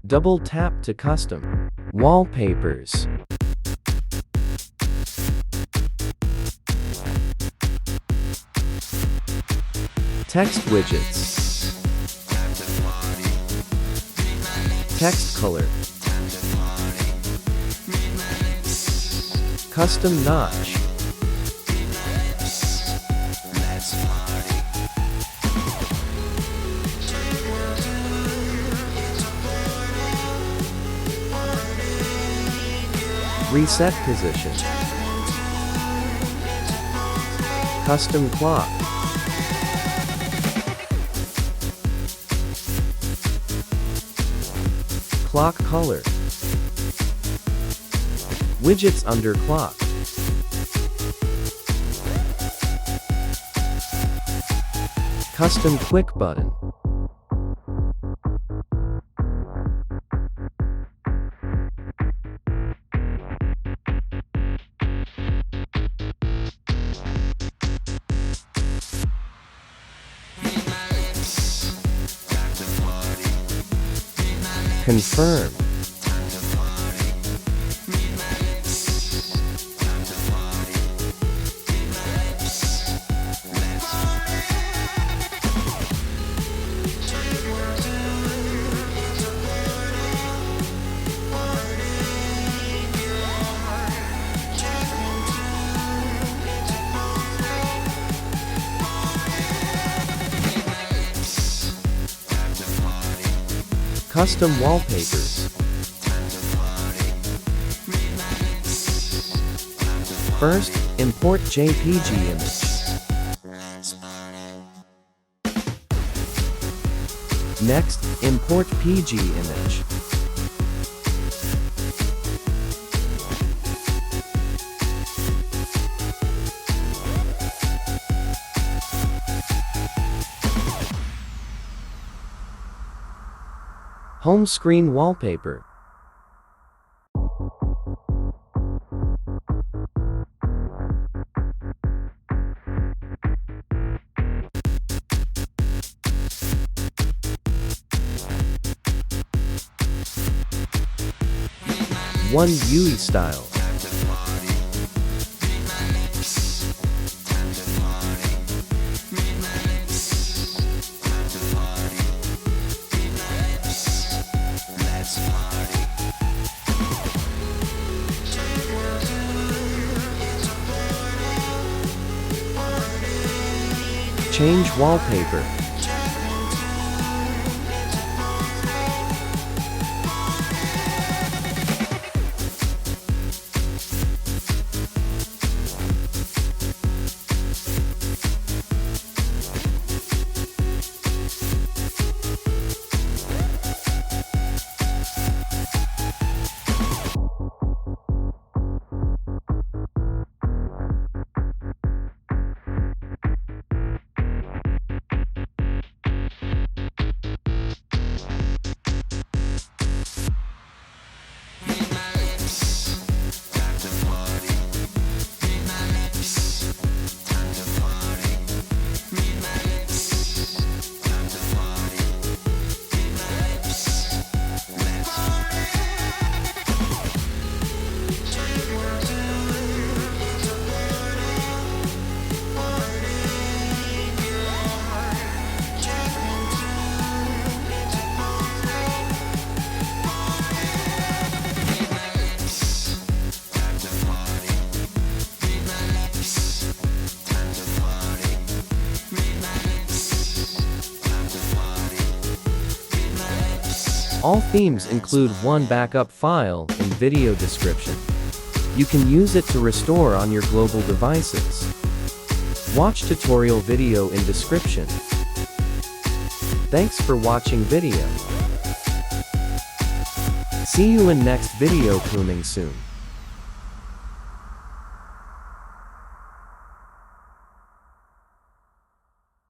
Double tap to custom wallpapers. Text widgets. Text color. Custom notch. Reset position. Custom clock. Clock color. Widgets under clock. Custom quick button. Confirm. Custom wallpapers. First, import JPG image. Next, import PG image. Home screen wallpaper. One UI style. Change wallpaper. All themes include one backup file and video description. You can use it to restore on your global devices. Watch tutorial video in description. Thanks for watching video. See you in next video coming soon.